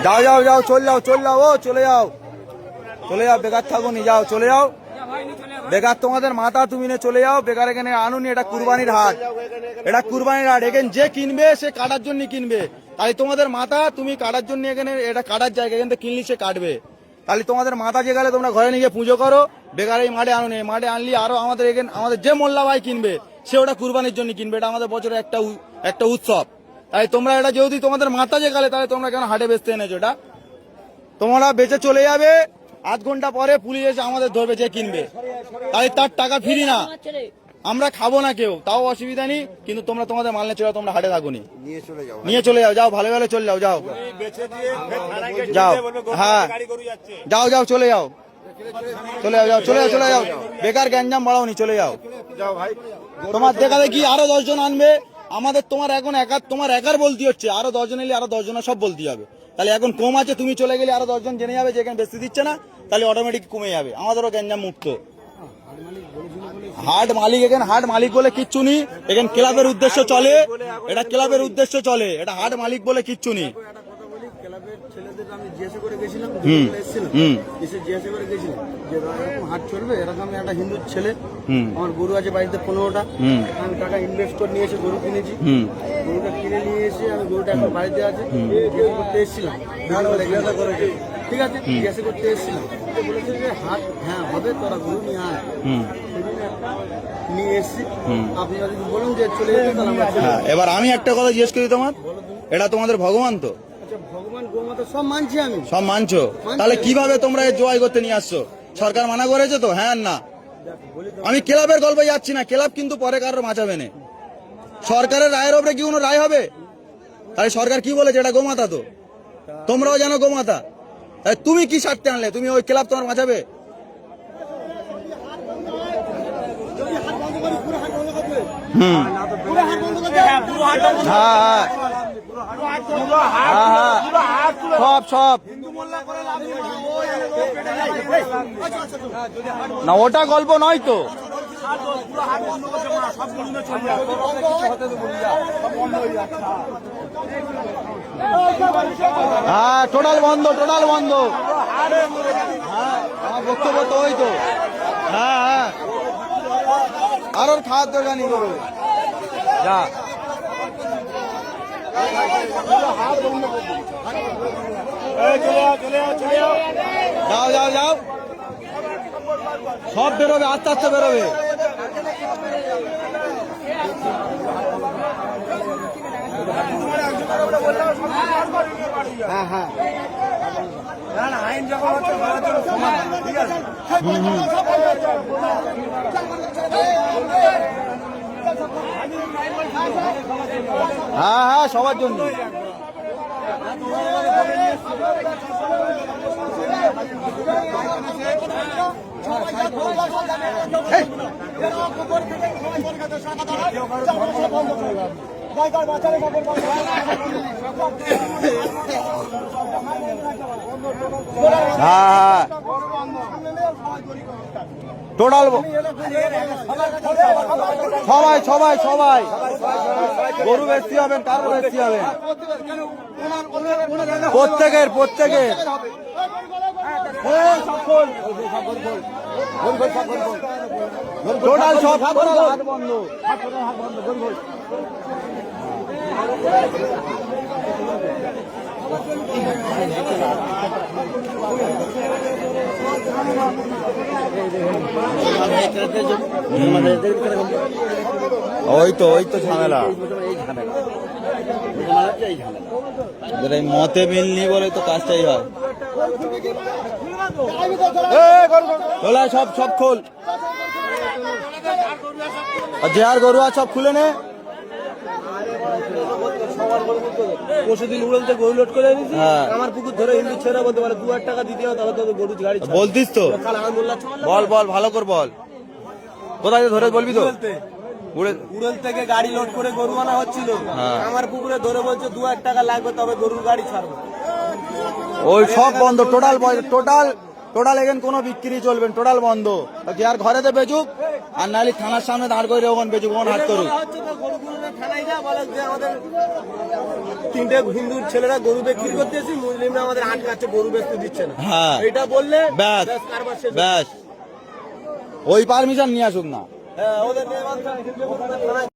যাও যাও যাও, চল যাও, ও চলে যাও, বেকার থাকো নি, যাও চলে যাও, বেকার তোমাদের মাথা তুমি নিয়ে চলে যাও, বেকার এখানে আনুনি। এটা কুরবানির হাট, এখানে যে কিনবে সে কাটার জন্য কিনবে, তাই তোমাদের মাথা তুমি কাটার জন্য এখানে, এটা কাটার জায়গা, এখান থেকে কিনলি সে কাটবে, তাহলে তোমাদের মাথা যে গেলে তোমরা ঘরে নিয়ে পুজো করো, বেকার এই মাঠে আনুনি। মাঠে আনলি আরো আমাদের এখানে আমাদের যে মোল্লা ভাই কিনবে সে ওটা কুরবানির জন্য কিনবে, এটা আমাদের বছরের একটা উৎসব। তাই তোমরা এটা যেহেতু তোমাদের মাথা যে গেলে, তাহলে তোমরা কেন হাটে বেচতে এনেছো? এটা তোমরা বেচে চলে যাবে, আধ ঘন্টা পরে পুলিশ এসে আমাদের ধরবে যে কিনবে, তাই তার টাকা ফিরি না, আমরা খাবো না কেউ, তাও অসুবিধা নেই, কিন্তু তোমরা তোমাদের মাল নিয়ে চলে যাও, তোমরা হাটে থাকো নি, নিয়ে চলে যাও, যাও ভালো ভালো চলে যাও, যাও যাও, হ্যাঁ যাও যাও, চলে যাও, বেকার গ্যাঞ্জাম বাড়াও নি, চলে যাও। তোমার দেখা দেখি আরো 10 জন আনবে, আমাদের তোমার এখন তোমার একার বলতে হচ্ছে, আরো 10 জন এলে আরো 10 জনের সব বলতে হবে, তাহলে এখন কম আছে, তুমি চলে গেলে আরো 10 জন জেনে যাবে যে এখানে বেশি দিচ্ছে না, তাহলে অটোমেটিক কমে যাবে, আমাদেরও গ্যাঞ্জাম মুক্ত। হাট মালিক, এখানে হাট মালিক বলে কিচ্ছু নেই, এখানে ক্লাবের উদ্দেশ্য চলে, এটা ক্লাবের উদ্দেশ্য চলে, এটা হাট মালিক বলে কিচ্ছু নেই। হাট চলবে এরকম, একটা হিন্দু ছেলে, আমার গরু আছে বাড়িতে 15টা, আমি টাকা ইনভেস্ট করে নিয়ে এসে গরু কিনেছি, গরুটা কিনে নিয়ে এসে আমি গরুটা এখন বাড়িতে আছে, জিজ্ঞাসা করতে এসেছিলাম, ঠিক আছে, জিজ্ঞাসা করতে এসেছিলাম, বলেছে যে হাট হ্যাঁ হবে, তোরা গরু নিয়ে আয়, নিয়ে এসছি, আপনারা যদি বলুন যে চলে যেতে, তাহলে আমরা চলে যাবো। এবার আমি একটা কথা জিজ্ঞেস করি, তোমার এটা তোমাদের ভগবান তো? ভগবান গোমাতা সব মানছি আমি, সব মানছো, তাহলে কিভাবে তোমরা জয় করতে নিয়ে আসছো? সরকার মানা করেছে তো? হ্যাঁ না, আমি ক্লাবের গল্পে যাচ্ছি না, ক্লাব কিন্তু পরে কারোর বাঁচাবে না, সরকারের রায়ের ওপরে কি কোনো রায় হবে? তাহলে সরকার কি বলেছে? এটা গোমাতা তো, তোমরাও জানো গোমাতা, তাই তুমি কি স্বার্থে আনলে? তুমি ওই ক্লাব তোমার বাঁচাবে? সব না, ওটা গল্প নয় তো, হ্যাঁ টোটাল বন্ধ, হ্যাঁ আমার বক্তব্য তো ওই তো, হ্যাঁ আর ওর খাওয়ার দরকার নেই, করো যা, যাও, সব বেরোবে, আস্তে আস্তে বেরোবে। হ্যাঁ আইন যখন হচ্ছে ঠিক আছে, হ্যাঁ সবার জন্য। হ্যাঁ টোটাল সবাই গরু বেশি হবেন, কারো বেশি হবেন, প্রত্যেকের টোটাল সব হাট বন্ধ। ওই তো ঝামেলা, এই মতে মিলনি বলে তো কাজটাই হয়। সব খোল, যে আর গরু আর সব খুলে নে। পরশুদিন উড়লতে গরু লোড করে দিয়েছি, আমার পুকুর ধরে হিন্দু ছেড়ে বলতে পারে 2000 টাকা দিতে হবে, তাহলে তো গরু গাড়ি বলতিস তো, বল ভালো করে বল, কোথায় ধরে বলবি তো? উড়ল থেকে গাড়ি লোড করে গরু আনা হচ্ছিল, আমার পুকুরে ধরে বলছে 2000 টাকা লাগবে, তবে গরুর গাড়ি ছাড়বো। ওই সব বন্ধ, টোটাল এখানে কোনো বিক্রি চলবে, টোটাল বন্ধ, যে আর ঘরেতে বেচুক আর নাহলে থানার সামনে দাঁড় করে ওখানে বেঁচে ওখানে হাত করুক। হচ্ছে তো গরুগুলো থানায় যা বলে যে আমাদের 3টে হিন্দু ছেলেরা গরু বিক্রি করতে এসেছি, মুসলিমরা আমাদের আটকাচ্ছে, গরু বেচতে দিচ্ছে না। হ্যাঁ এটা বললে ব্যাস কারবার শেষ। ব্যাস ওই পারমিশন নিয়ে আসুক না। হ্যাঁ, ওদের নিয়ে থানায়